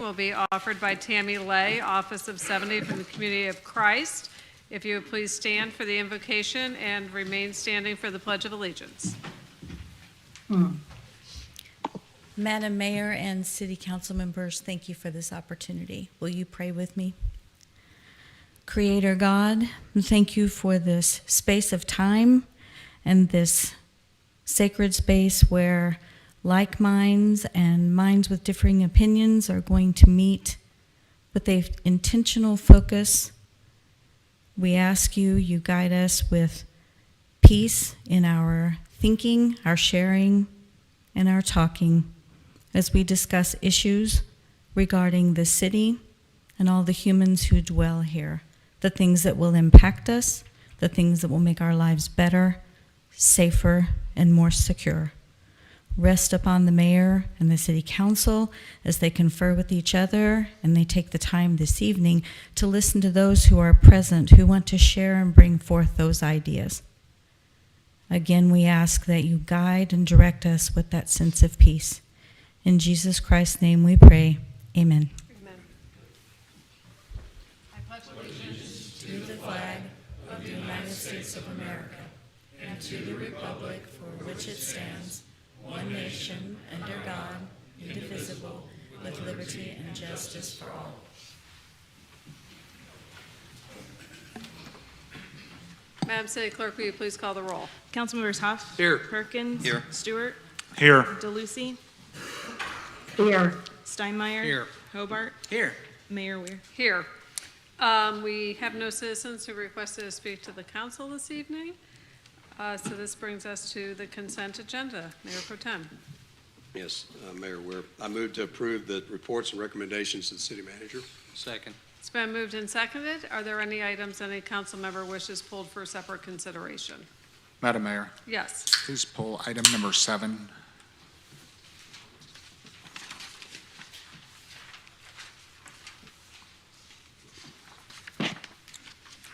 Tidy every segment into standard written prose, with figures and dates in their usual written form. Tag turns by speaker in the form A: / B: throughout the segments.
A: will be offered by Tammy Lay, Office of 70 from the Community of Christ. If you would please stand for the invocation and remain standing for the Pledge of Allegiance.
B: Madam Mayor and City Council members, thank you for this opportunity. Will you pray with me? Creator God, thank you for this space of time and this sacred space where like minds and minds with differing opinions are going to meet with an intentional focus. We ask you guide us with peace in our thinking, our sharing, and our talking as we discuss issues regarding the city and all the humans who dwell here, the things that will impact us, the things that will make our lives better, safer, and more secure. Rest upon the mayor and the city council as they confer with each other and they take the time this evening to listen to those who are present, who want to share and bring forth those ideas. Again, we ask that you guide and direct us with that sense of peace. In Jesus Christ's name we pray. Amen.
A: Amen. I pledge allegiance
B: To the flag of the United States of America and to the republic for which it stands, one nation, under God, indivisible, with liberty and justice for all.
A: Madam City Clerk, will you please call the roll?
C: Councilmembers Huff.
D: Here.
C: Perkins.
D: Here.
C: Stewart.
D: Here.
C: DeLucy.
E: Here.
C: Steinmeier.
D: Here.
C: Hobart.
D: Here.
C: Mayor Weir.
A: Here. We have no citizens who requested to speak to the council this evening. So this brings us to the consent agenda. Mayor Pro Tem.
F: Yes, Mayor Weir. I move to approve the reports and recommendations to the city manager.
D: Second.
A: It's been moved and seconded. Are there any items any council member wishes pulled for separate consideration?
G: Madam Mayor,
A: Yes.
G: please pull item number 7.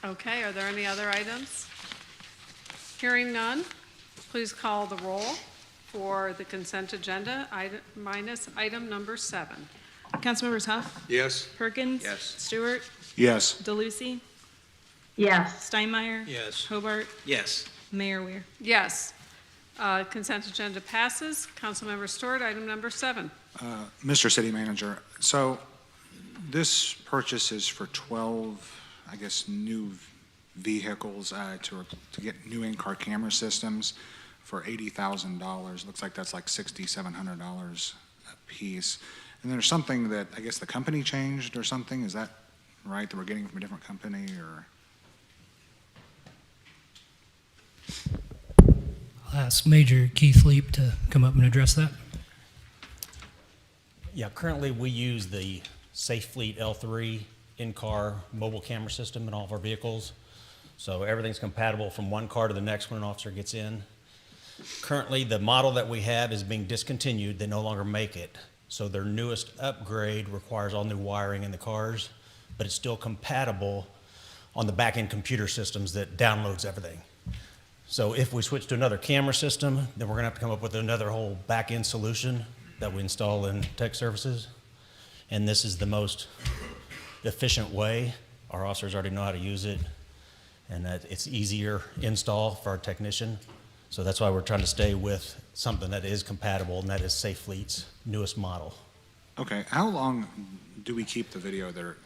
A: Okay, are there any other items? Hearing none, please call the roll for the consent agenda, minus item number 7.
C: Councilmembers Huff.
F: Yes?
C: Perkins.
D: Yes.
C: Stewart.
G: Yes.
C: DeLucy.
E: Yes.
C: Steinmeier.
D: Yes.
C: Hobart.
D: Yes.
C: Mayor Weir.
A: Yes. Consent agenda passes. Councilmember Stewart, item number 7.
G: Mr. City Manager, so this purchase is for 12, I guess, new vehicles to get new in-car camera systems for $80,000. Looks like that's like $6,700 a piece. And there's something that I guess the company changed or something. Is that right? That we're getting from a different company or?
H: I'll ask Major Keith Leap to come up and address that.
I: Yeah, currently we use the Safe Fleet L3 in-car mobile camera system in all of our vehicles. So everything's compatible from one car to the next when an officer gets in. Currently, the model that we have is being discontinued. They no longer make it. So their newest upgrade requires all new wiring in the cars, but it's still compatible on the back-end computer systems that downloads everything. So if we switch to another camera system, then we're gonna have to come up with another whole back-end solution that we install in tech services. And this is the most efficient way. Our officers already know how to use it, and that it's easier install for our technician. So that's why we're trying to stay with something that is compatible, and that is Safe Fleet's newest model.
G: Okay, how long do we keep the video there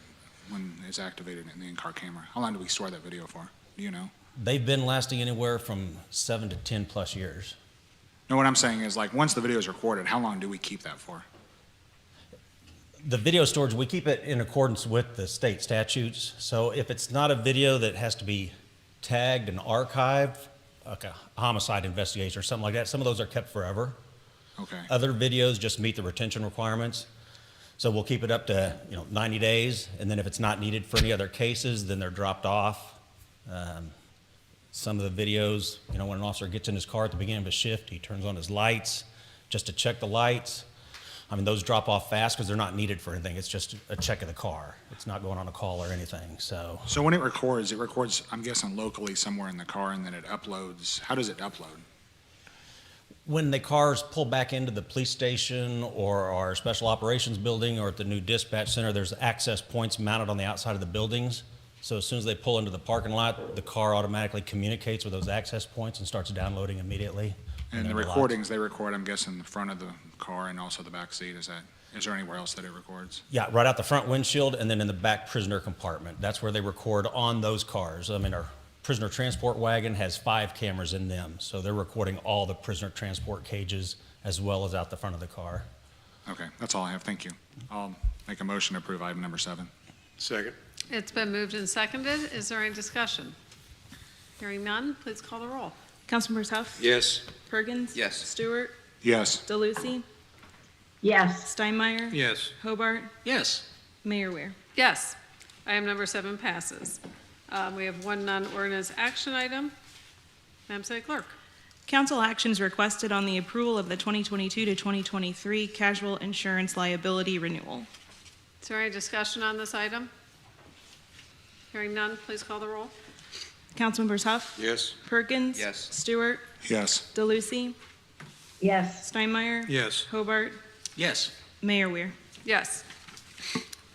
G: when it's activated in the in-car camera? How long do we store that video for? Do you know?
I: They've been lasting anywhere from 7 to 10 plus years.
G: No, what I'm saying is like once the video is recorded, how long do we keep that for?
I: The video storage, we keep it in accordance with the state statutes. So if it's not a video that has to be tagged and archived, like a homicide investigation or something like that, some of those are kept forever.
G: Okay.
I: Other videos just meet the retention requirements. So we'll keep it up to 90 days, and then if it's not needed for any other cases, then they're dropped off. Some of the videos, when an officer gets in his car at the beginning of a shift, he turns on his lights just to check the lights. I mean, those drop off fast because they're not needed for anything. It's just a check of the car. It's not going on a call or anything, so.
G: So when it records, I'm guessing locally somewhere in the car and then it uploads. How does it upload?
I: When the cars pull back into the police station or our special operations building or at the new dispatch center, there's access points mounted on the outside of the buildings. So as soon as they pull into the parking lot, the car automatically communicates with those access points and starts downloading immediately.
G: And the
I: then relax.
G: recordings, they record, I'm guessing, the front of the car and also the back seat. Is there anywhere else that it records?
I: Yeah, right out the front windshield and then in the back prisoner compartment. That's where they record on those cars. I mean, our prisoner transport wagon has 5 cameras in them, so they're recording all the prisoner transport cages as well as out the front of the car.
G: Okay, that's all I have. Thank you. I'll make a motion to approve item number 7.
F: Second.
A: It's been moved and seconded. Is there any discussion? Hearing none, please call the roll.
C: Councilmembers Huff.
F: Yes.
C: Perkins.
F: Yes.
C: Stewart.
G: Yes.
C: DeLucy.
E: Yes.
C: Steinmeier.
F: Yes.
C: Hobart.
F: Yes.
C: Mayor Weir.
A: Yes. Item number 7 passes. We have one non-ordinance action item. Madam City Clerk.
C: Council actions requested on the approval of the 2022 to 2023 casual insurance liability renewal.
A: Is there any discussion on this item? Hearing none, please call the roll.
C: Councilmembers Huff.
F: Yes.
C: Perkins.
F: Yes.
C: Stewart.
G: Yes.
C: DeLucy.
E: Yes.
C: Steinmeier.
F: Yes.
C: Hobart.
F: Yes.
C: Mayor Weir.
A: Yes.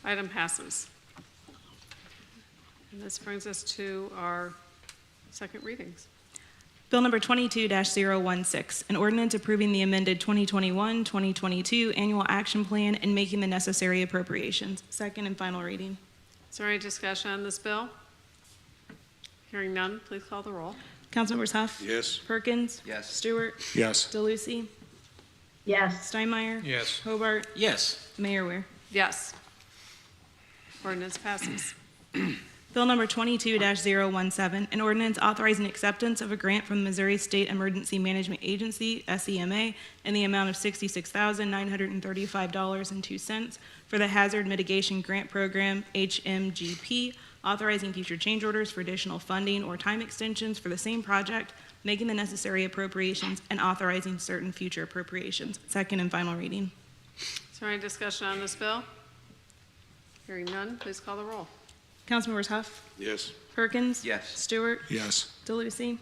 A: Item passes. And this brings us to our second readings.
C: Bill number 22-016, an ordinance approving the amended 2021-2022 annual action plan and making the necessary appropriations. Second and final reading.
A: Is there any discussion on this bill? Hearing none, please call the roll.
C: Councilmembers Huff.
F: Yes.
C: Perkins.
F: Yes.
C: Stewart.
G: Yes.
C: DeLucy.
E: Yes.
C: Steinmeier.
F: Yes.
C: Hobart.
F: Yes.
C: Mayor Weir.
A: Yes. Ordinance passes.
C: Bill number 22-017, an ordinance authorizing acceptance of a grant from the Missouri State Emergency Management Agency, SEMA, in the amount of $66,935.02 for the Hazard Mitigation Grant Program, HMGP, authorizing future change orders for additional funding or time extensions for the same project, making the necessary appropriations, and authorizing certain future appropriations. Second and final reading.
A: Is there any discussion on this bill? Hearing none, please call the roll.
C: Councilmembers Huff.
F: Yes.
C: Perkins.
F: Yes.
C: Stewart.
G: Yes.
C: DeLucy.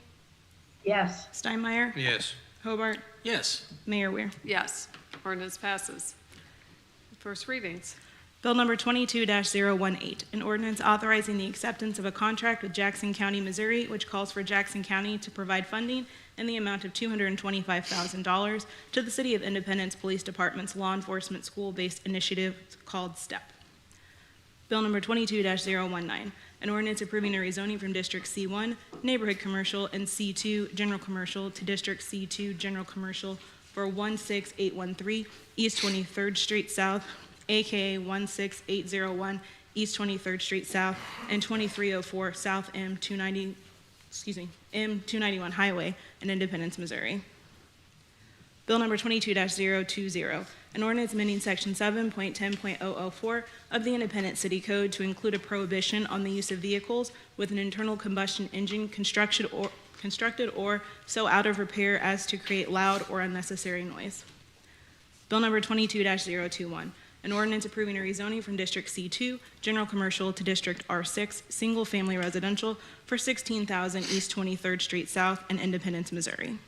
E: Yes.
C: Steinmeier.
F: Yes.
C: Hobart.
F: Yes.
C: Mayor Weir.
A: Yes. Ordinance passes. First readings.
C: Bill number 22-018, an ordinance authorizing the acceptance of a contract with Jackson County, Missouri, which calls for Jackson County to provide funding in the amount of $225,000 to the City of Independence Police Department's law enforcement school-based initiative called STEP. Bill number 22-019, an ordinance approving a rezoning from District C1, Neighborhood Commercial, and C2, General Commercial, to District C2, General Commercial for 16813 East 23rd Street South, aka 16801 East 23rd Street South, and 2304 South M291 Highway in Independence, Missouri. Bill number 22-020, an ordinance amending section 7.10.004 of the Independent City Code to include a prohibition on the use of vehicles with an internal combustion engine constructed or so out of repair as to create loud or unnecessary noise. Bill number 22-021, an ordinance approving a rezoning from District C2, General Commercial, to District R6, Single Family Residential for 16,000 East 23rd Street South in Independence, Missouri.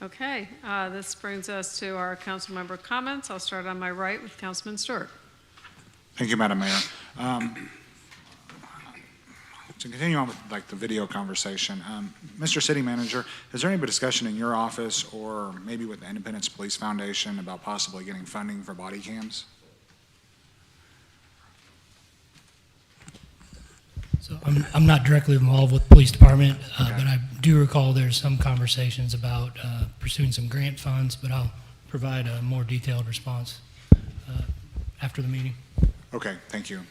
A: Okay, this brings us to our council member comments. I'll start on my right with Councilman Stewart.
G: Thank you, Madam Mayor. To continue on with the video conversation, Mr. City Manager, is there any discussion in your office or maybe with the Independence Police Foundation about possibly getting funding for body cams?
H: So I'm not directly involved with the police department, but I do recall there's some conversations about pursuing some grant funds, but I'll provide a more detailed response after the meeting.
G: Okay, thank you.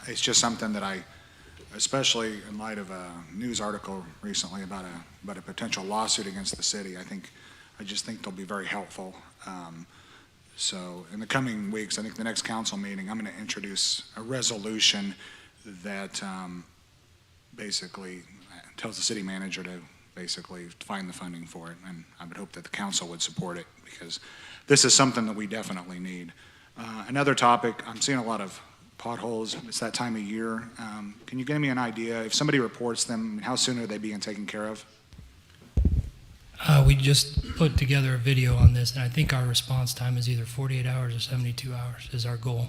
G: It's just something that especially in light of a news article recently about a potential lawsuit against the city, I just think they'll be very helpful. So in the coming weeks, I think the next council meeting, I'm going to introduce a resolution that basically tells the city manager to basically find the funding for it, and I would hope that the council would support it because this is something that we definitely need. Another topic, I'm seeing a lot of potholes. It's that time of year. Can you give me an idea, if somebody reports them, how soon are they being taken care of?
H: We just put together a video on this, and I think our response time is either 48 hours or 72 hours is our goal.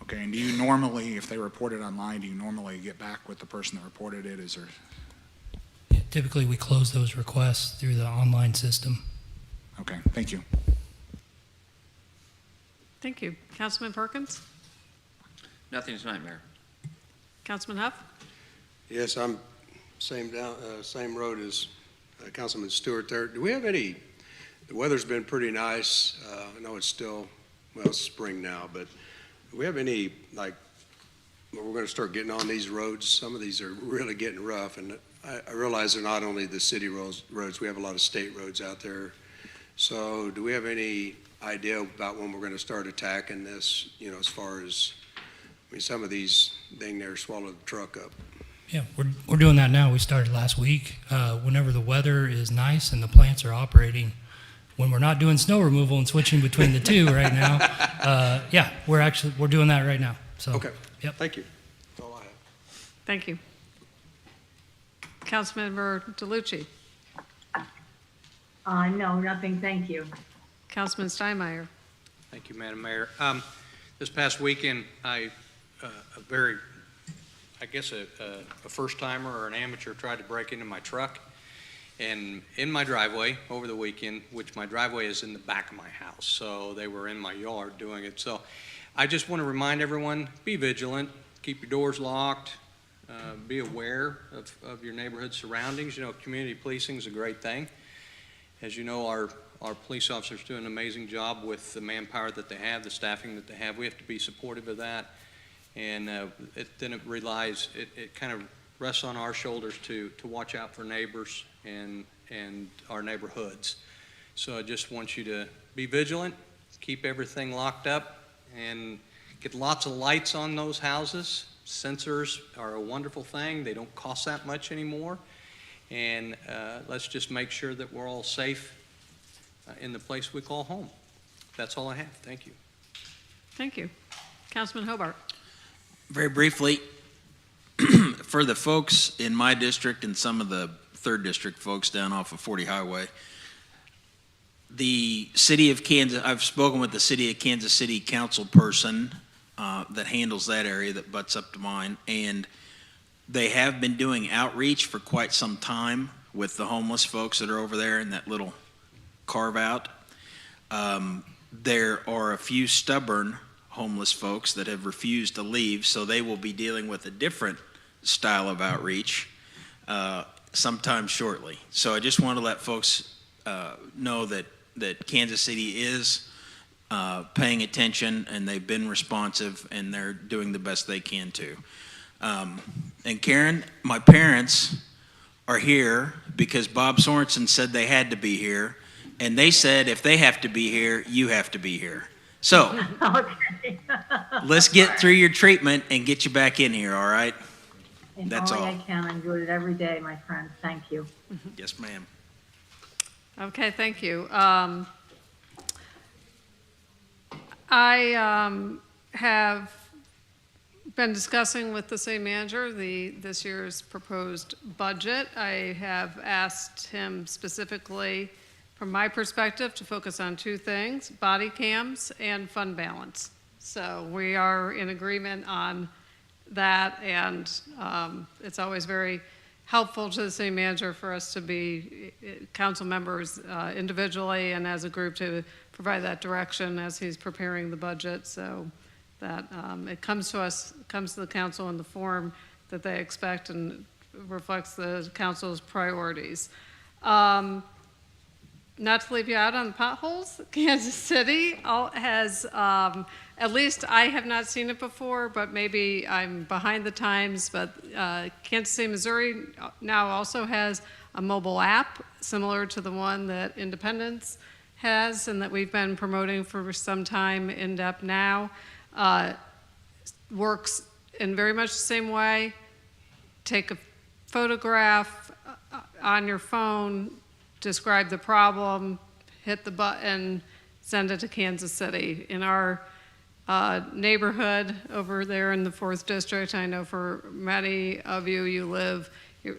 G: Okay, and do you normally, if they report it online, do you normally get back with the person that reported it? Is there,
H: Yeah, typically, we close those requests through the online system.
G: okay, thank you.
A: Thank you. Councilman Perkins?
D: Nothing tonight, Mayor.
A: Councilman Huff?
F: Yes, I'm same road as Councilman Stewart there. Do we have any, the weather's been pretty nice. I know it's still, well, it's spring now, but do we have any, like, we're going to start getting on these roads? Some of these are really getting rough, and I realize they're not only the city roads, we have a lot of state roads out there. So do we have any idea about when we're going to start attacking this, you know, as far as, I mean, some of these, dang near swallowed the truck up.
H: Yeah, we're doing that now. We started last week. Whenever the weather is nice and the plants are operating, when we're not doing snow removal and switching between the two right now, yeah, we're doing that right now. So,
F: Okay.
H: Yep.
F: Thank you. That's all I have.
A: Thank you. Councilmember DeLucci?
E: No, nothing, thank you.
A: Councilman Steinmeier?
J: Thank you, Madam Mayor. This past weekend, a first-timer or an amateur tried to break into my truck and in my driveway over the weekend, which my driveway is in the back of my house, so they were in my yard doing it. So I just want to remind everyone, be vigilant, keep your doors locked, be aware of your neighborhood surroundings. You know, community policing is a great thing. As you know, our police officers do an amazing job with the manpower that they have, the staffing that they have. We have to be supportive of that. And it kind of rests on our shoulders to watch out for neighbors and our neighborhoods. So I just want you to be vigilant, keep everything locked up, and get lots of lights on those houses. Sensors are a wonderful thing. They don't cost that much anymore. And let's just make sure that we're all safe in the place we call home. That's all I have. Thank you.
A: Thank you. Councilman Hobart?
D: Very briefly, for the folks in my district and some of the 3rd District folks down off of 40 Highway, the City of Kansas, I've spoken with the City of Kansas City council person that handles that area that butts up to mine, and they have been doing outreach for quite some time with the homeless folks that are over there in that little carve out. There are a few stubborn homeless folks that have refused to leave, so they will be dealing with a different style of outreach sometime shortly. So I just want to let folks know that Kansas City is paying attention, and they've been responsive, and they're doing the best they can too. And Karen, my parents are here because Bob Sorensen said they had to be here, and they said if they have to be here, you have to be here. So
E: Okay.
D: let's get through your treatment and get you back in here, all right?
E: And
D: That's
E: only
D: all.
E: I can, I'm doing it every day, my friend, thank you.
D: Yes, ma'am.
A: Okay, thank you. I have been discussing with the city manager this year's proposed budget. I have asked him specifically, from my perspective, to focus on 2 things, body cams and fund balance. So we are in agreement on that, and it's always very helpful to the city manager for us to be council members individually and as a group to provide that direction as he's preparing the budget, so that it comes to the council in the form that they expect and reflects the council's priorities. Not to leave you out on the potholes, Kansas City has, at least I have not seen it before, but maybe I'm behind the times, but Kansas City, Missouri now also has a mobile app similar to the one that Independence has and that we've been promoting for some time, INDEP Now. Works in very much the same way. Take a photograph on your phone, describe the problem, hit the button, send it to Kansas City. In our neighborhood over there in the 4th District, I know for many of you, you live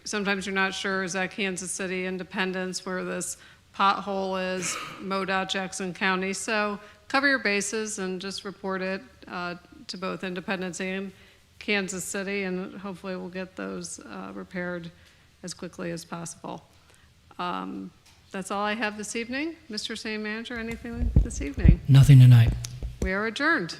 A: Sometimes you're not sure, is that Kansas City, Independence, where this pothole is, MoDOT, Jackson County. So cover your bases and just report it to both Independence and Kansas City, and hopefully we'll get those repaired as quickly as possible. That's all I have this evening. Mr. City Manager, anything this evening?
H: Nothing tonight.
A: We are adjourned.